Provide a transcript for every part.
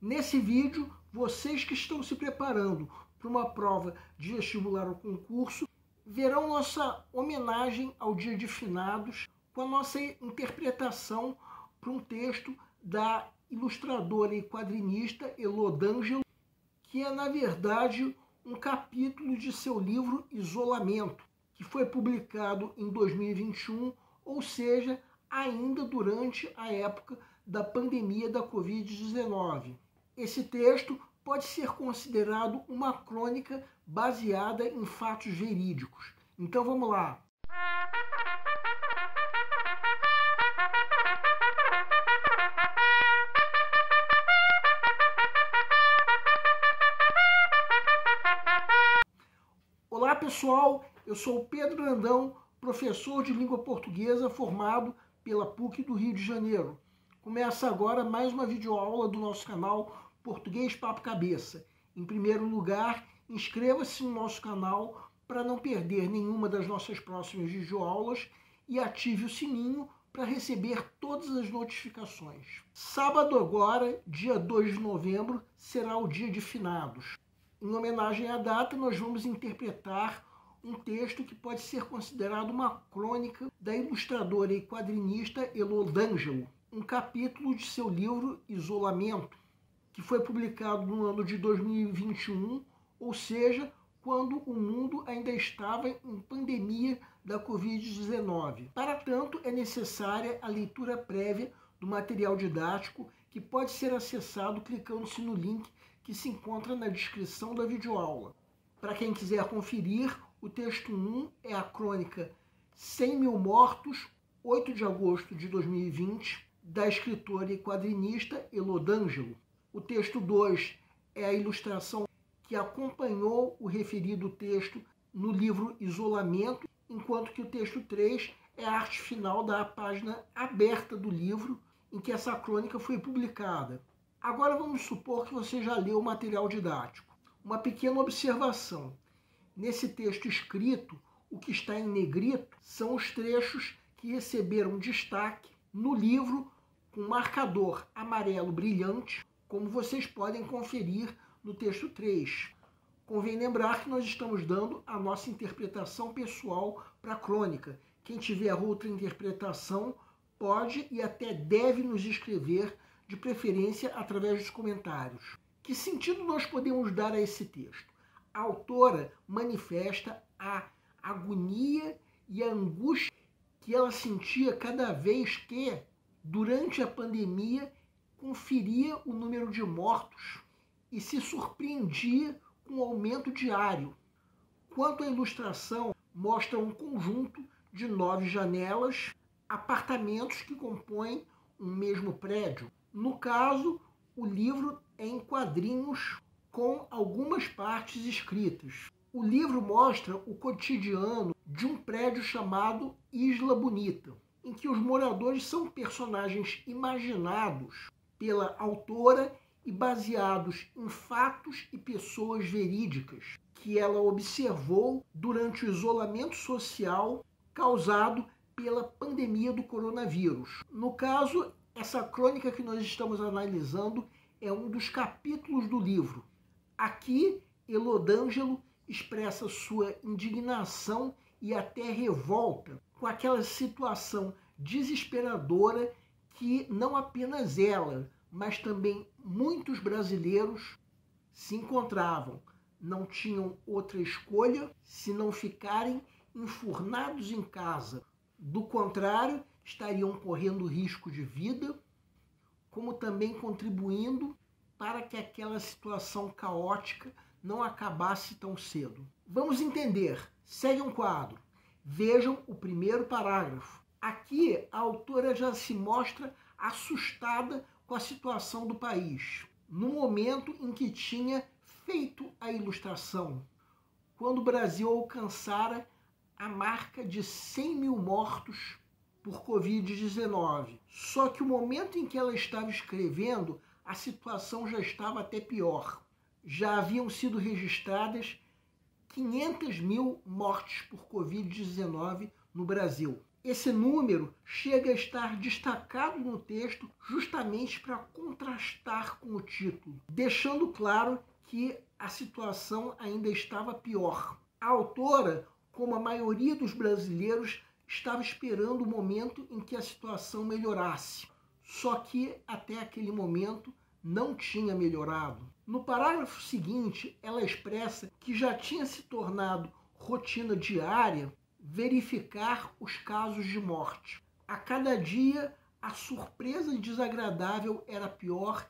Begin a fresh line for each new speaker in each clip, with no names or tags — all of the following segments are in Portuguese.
Nesse vídeo, vocês que estão se preparando para uma prova de vestibular ou concurso, verão nossa homenagem ao Dia de Finados com a nossa interpretação para um texto da ilustradora e quadrinista Elô D'Angelo, que é, na verdade, um capítulo de seu livro Isolamento, que foi publicado em 2021, ou seja, ainda durante a época da pandemia da Covid-19. Esse texto pode ser considerado uma crônica baseada em fatos verídicos. Então vamos lá. Olá pessoal, eu sou o Pedro Brandão, professor de língua portuguesa formado pela PUC do Rio de Janeiro. Começa agora mais uma videoaula do nosso canal Português Papo Cabeça. Em primeiro lugar, inscreva-se no nosso canal para não perder nenhuma das nossas próximas videoaulas e ative o sininho para receber todas as notificações. Sábado agora, dia 2 de novembro, será o Dia de Finados. Em homenagem à data, nós vamos interpretar um texto que pode ser considerado uma crônica da ilustradora e quadrinista Elô D'Angelo, um capítulo de seu livro Isolamento, que foi publicado no ano de 2021, ou seja, quando o mundo ainda estava em pandemia da Covid-19. Para tanto, é necessária a leitura prévia do material didático, que pode ser acessado clicando-se no link que se encontra na descrição da videoaula. Para quem quiser conferir, o texto 1 é a crônica 100 mil mortos, 8 de agosto de 2020, da escritora e quadrinista Elô D'Angelo. O texto 2 é a ilustração que acompanhou o referido texto no livro Isolamento, enquanto que o texto 3 é a arte final da página aberta do livro em que essa crônica foi publicada. Agora vamos supor que você já leu o material didático. Uma pequena observação. Nesse texto escrito, o que está em negrito são os trechos que receberam destaque no livro com marcador amarelo brilhante, como vocês podem conferir no texto 3. Convém lembrar que nós estamos dando a nossa interpretação pessoal para a crônica. Quem tiver outra interpretação pode e até deve nos escrever, de preferência através dos comentários. Que sentido nós podemos dar a esse texto? A autora manifesta a agonia e a angústia que ela sentia cada vez que, durante a pandemia, conferia o número de mortos e se surpreendia com o aumento diário. Quanto à ilustração, mostra um conjunto de 9 janelas, apartamentos que compõem um mesmo prédio. No caso, o livro é em quadrinhos com algumas partes escritas. O livro mostra o cotidiano de um prédio chamado Isla Bonita, em que os moradores são personagens imaginados pela autora e baseados em fatos e pessoas verídicas que ela observou durante o isolamento social causado pela pandemia do coronavírus. No caso, essa crônica que nós estamos analisando é um dos capítulos do livro. Aqui, Elô D'Angelo expressa sua indignação e até revolta com aquela situação desesperadora que não apenas ela, mas também muitos brasileiros se encontravam. Não tinham outra escolha se não ficarem enfurnados em casa. Do contrário, estariam correndo risco de vida, como também contribuindo para que aquela situação caótica não acabasse tão cedo. Vamos entender. Segue um quadro. Vejam o primeiro parágrafo. Aqui, a autora já se mostra assustada com a situação do país, no momento em que tinha feito a ilustração, quando o Brasil alcançara a marca de 100 mil mortos por Covid-19. Só que o momento em que ela estava escrevendo, a situação já estava até pior. Já haviam sido registradas 500 mil mortes por Covid-19 no Brasil. Esse número chega a estar destacado no texto justamente para contrastar com o título, deixando claro que a situação ainda estava pior. A autora, como a maioria dos brasileiros, estava esperando o momento em que a situação melhorasse. Só que até aquele momento não tinha melhorado. No parágrafo seguinte, ela expressa que já tinha se tornado rotina diária verificar os casos de morte. A cada dia, a surpresa desagradável era pior,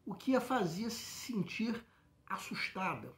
o que a fazia se sentir assustada.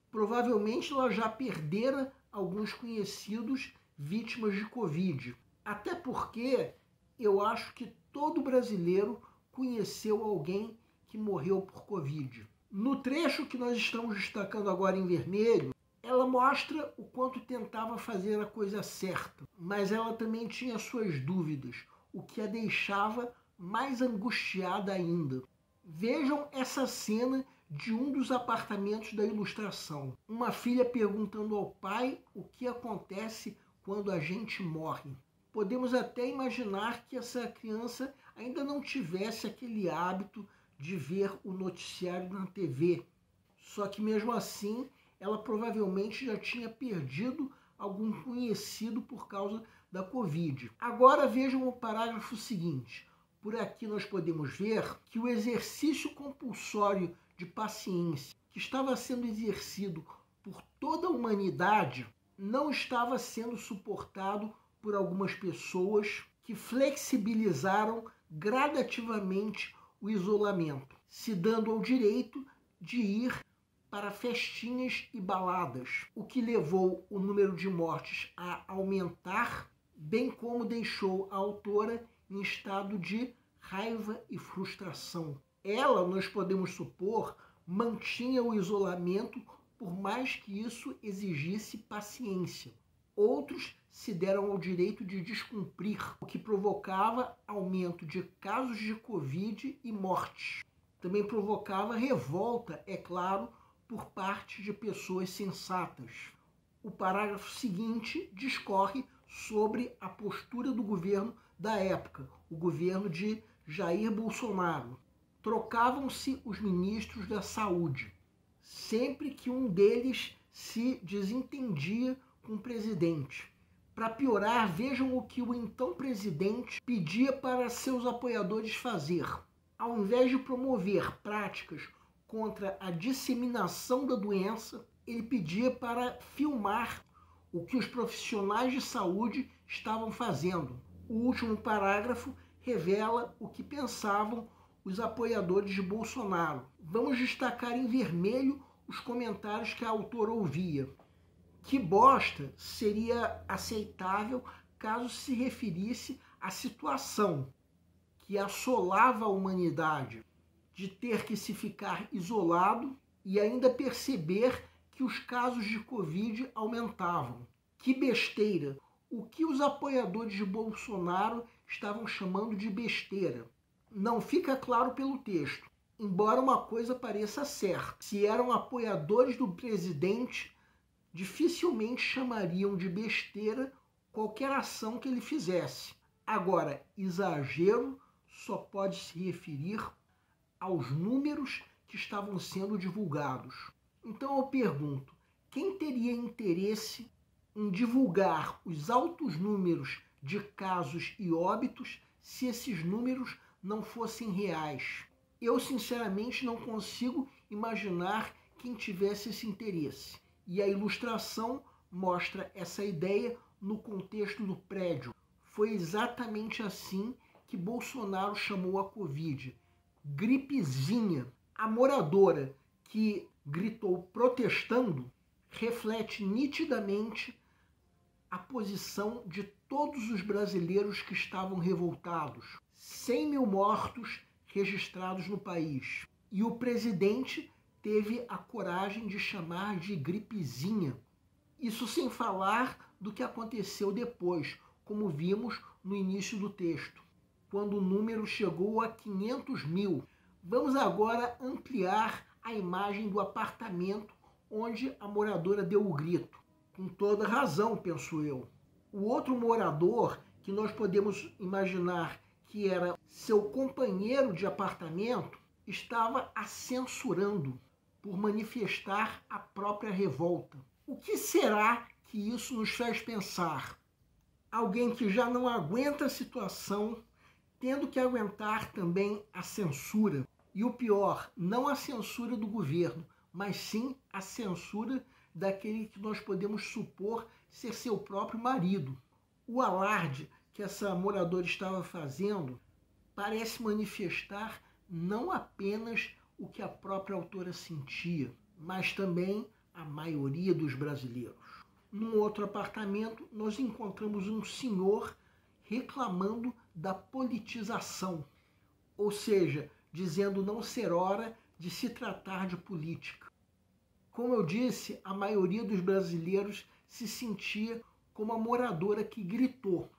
Provavelmente ela já perdera alguns conhecidos vítimas de Covid. Até porque eu acho que todo brasileiro conheceu alguém que morreu por Covid. No trecho que nós estamos destacando agora em vermelho, ela mostra o quanto tentava fazer a coisa certa, mas ela também tinha suas dúvidas, o que a deixava mais angustiada ainda. Vejam essa cena de um dos apartamentos da ilustração. Uma filha perguntando ao pai o que acontece quando a gente morre. Podemos até imaginar que essa criança ainda não tivesse aquele hábito de ver o noticiário na TV. Só que mesmo assim, ela provavelmente já tinha perdido algum conhecido por causa da Covid. Agora vejam o parágrafo seguinte. Por aqui nós podemos ver que o exercício compulsório de paciência que estava sendo exercido por toda a humanidade não estava sendo suportado por algumas pessoas que flexibilizaram gradativamente o isolamento, se dando ao direito de ir para festinhas e baladas, o que levou o número de mortes a aumentar, bem como deixou a autora em estado de raiva e frustração. Ela, nós podemos supor, mantinha o isolamento por mais que isso exigisse paciência. Outros se deram ao direito de descumprir, o que provocava aumento de casos de Covid e mortes. Também provocava revolta, é claro, por parte de pessoas sensatas. O parágrafo seguinte discorre sobre a postura do governo da época, o governo de Jair Bolsonaro. Trocavam-se os ministros da saúde, sempre que um deles se desentendia com o presidente. Para piorar, vejam o que o então presidente pedia para seus apoiadores fazer. Ao invés de promover práticas contra a disseminação da doença, ele pedia para filmar o que os profissionais de saúde estavam fazendo. O último parágrafo revela o que pensavam os apoiadores de Bolsonaro. Vamos destacar em vermelho os comentários que a autora ouvia. Que bosta seria aceitável caso se referisse à situação que assolava a humanidade, de ter que se ficar isolado e ainda perceber que os casos de Covid aumentavam. Que besteira! O que os apoiadores de Bolsonaro estavam chamando de besteira? Não fica claro pelo texto, embora uma coisa pareça certa. Se eram apoiadores do presidente, dificilmente chamariam de besteira qualquer ação que ele fizesse. Agora, exagero só pode se referir aos números que estavam sendo divulgados. Então eu pergunto, quem teria interesse em divulgar os altos números de casos e óbitos se esses números não fossem reais? Eu, sinceramente, não consigo imaginar quem tivesse esse interesse. E a ilustração mostra essa ideia no contexto do prédio. Foi exatamente assim que Bolsonaro chamou a Covid. Gripezinha. A moradora que gritou protestando reflete nitidamente a posição de todos os brasileiros que estavam revoltados. 100 mil mortos registrados no país. E o presidente teve a coragem de chamar de gripezinha. Isso sem falar do que aconteceu depois, como vimos no início do texto, quando o número chegou a 500 mil. Vamos agora ampliar a imagem do apartamento onde a moradora deu o grito. Com toda razão, penso eu. O outro morador, que nós podemos imaginar que era seu companheiro de apartamento, estava a censurando por manifestar a própria revolta. O que será que isso nos faz pensar? Alguém que já não aguenta a situação, tendo que aguentar também a censura. E o pior, não a censura do governo, mas sim a censura daquele que nós podemos supor ser seu próprio marido. O alarde que essa moradora estava fazendo parece manifestar não apenas o que a própria autora sentia, mas também a maioria dos brasileiros. Num outro apartamento, nós encontramos um senhor reclamando da politização, ou seja, dizendo não ser hora de se tratar de política. Como eu disse, a maioria dos brasileiros se sentia como a moradora que gritou.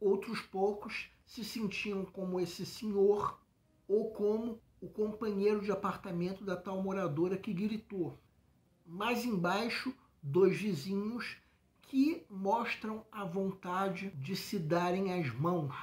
Outros poucos se sentiam como esse senhor ou como o companheiro de apartamento da tal moradora que gritou. Mais embaixo, dois vizinhos que mostram a vontade de se darem as mãos.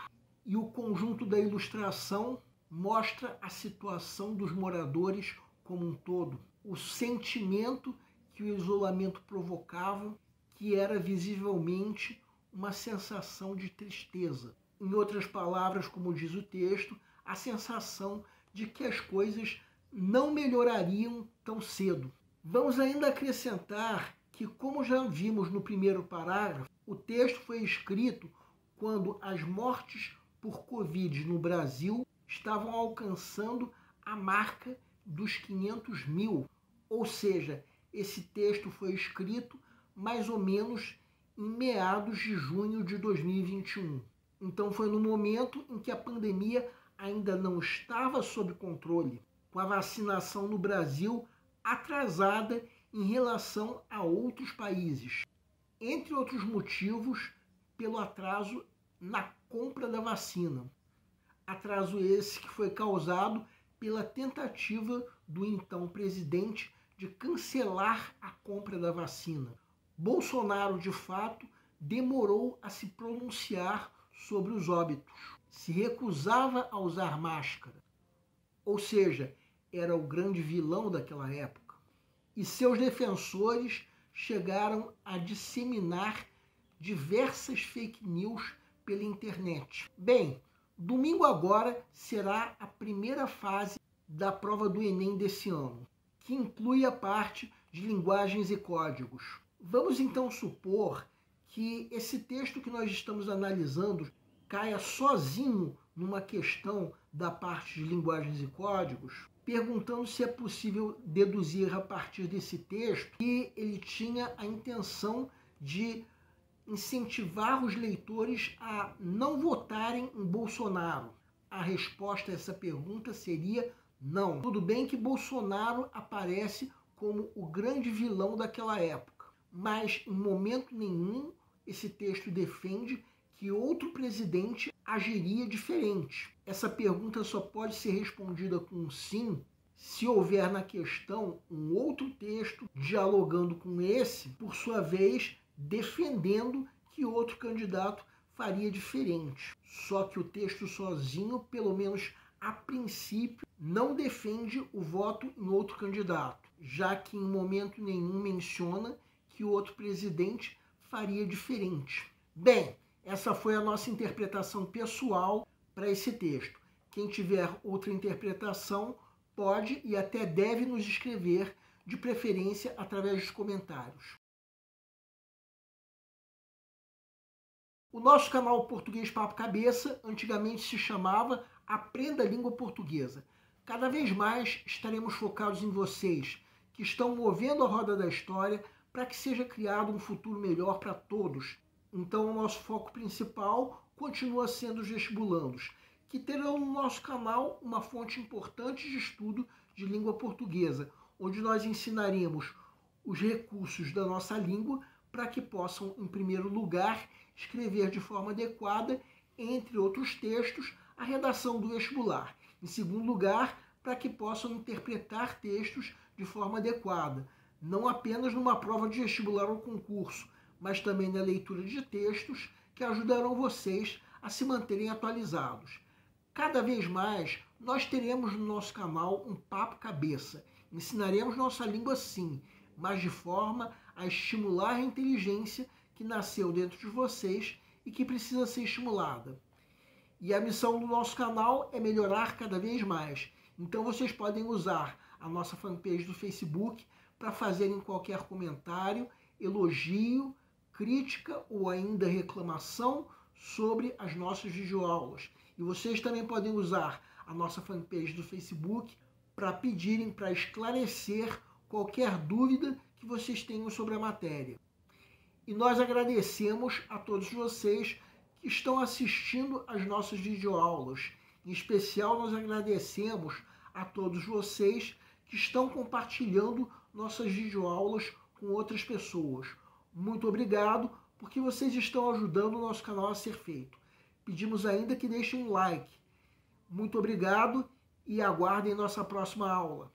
E o conjunto da ilustração mostra a situação dos moradores como um todo. O sentimento que o isolamento provocava, que era visivelmente uma sensação de tristeza. Em outras palavras, como diz o texto, a sensação de que as coisas não melhorariam tão cedo. Vamos ainda acrescentar que, como já vimos no primeiro parágrafo, o texto foi escrito quando as mortes por Covid no Brasil estavam alcançando a marca dos 500 mil. Ou seja, esse texto foi escrito mais ou menos em meados de junho de 2021. Então foi no momento em que a pandemia ainda não estava sob controle, com a vacinação no Brasil atrasada em relação a outros países. Entre outros motivos, pelo atraso na compra da vacina. Atraso esse que foi causado pela tentativa do então presidente de cancelar a compra da vacina. Bolsonaro, de fato, demorou a se pronunciar sobre os óbitos. Se recusava a usar máscara. Ou seja, era o grande vilão daquela época. E seus defensores chegaram a disseminar diversas fake news pela internet. Bem, domingo agora será a primeira fase da prova do Enem desse ano, que inclui a parte de linguagens e códigos. Vamos então supor que esse texto que nós estamos analisando caia sozinho numa questão da parte de linguagens e códigos, perguntando se é possível deduzir a partir desse texto que ele tinha a intenção de incentivar os leitores a não votarem em Bolsonaro. A resposta a essa pergunta seria não. Tudo bem que Bolsonaro aparece como o grande vilão daquela época, mas em momento nenhum esse texto defende que outro presidente agiria diferente. Essa pergunta só pode ser respondida com sim se houver na questão um outro texto dialogando com esse, por sua vez, defendendo que outro candidato faria diferente. Só que o texto sozinho, pelo menos a princípio, não defende o voto em outro candidato, já que em momento nenhum menciona que o outro presidente faria diferente. Bem, essa foi a nossa interpretação pessoal para esse texto. Quem tiver outra interpretação pode e até deve nos escrever, de preferência através dos comentários. O nosso canal Português Papo Cabeça antigamente se chamava Aprenda a Língua Portuguesa. Cada vez mais estaremos focados em vocês, que estão movendo a roda da história para que seja criado um futuro melhor para todos. Então o nosso foco principal continua sendo os vestibulandos, que terão no nosso canal uma fonte importante de estudo de língua portuguesa, onde nós ensinaremos os recursos da nossa língua para que possam, em primeiro lugar, escrever de forma adequada, entre outros textos, a redação do vestibular. Em segundo lugar, para que possam interpretar textos de forma adequada, não apenas numa prova de vestibular ou concurso, mas também na leitura de textos que ajudarão vocês a se manterem atualizados. Cada vez mais, nós teremos no nosso canal um papo cabeça. Ensinaremos nossa língua sim, mas de forma a estimular a inteligência que nasceu dentro de vocês e que precisa ser estimulada. E a missão do nosso canal é melhorar cada vez mais. Então vocês podem usar a nossa fanpage do Facebook para fazerem qualquer comentário, elogio, crítica ou ainda reclamação sobre as nossas videoaulas. E vocês também podem usar a nossa fanpage do Facebook para pedirem para esclarecer qualquer dúvida que vocês tenham sobre a matéria. E nós agradecemos a todos vocês que estão assistindo às nossas videoaulas. Em especial, nós agradecemos a todos vocês que estão compartilhando nossas videoaulas com outras pessoas. Muito obrigado, porque vocês estão ajudando o nosso canal a ser feito. Pedimos ainda que deixem um like. Muito obrigado e aguardem nossa próxima aula.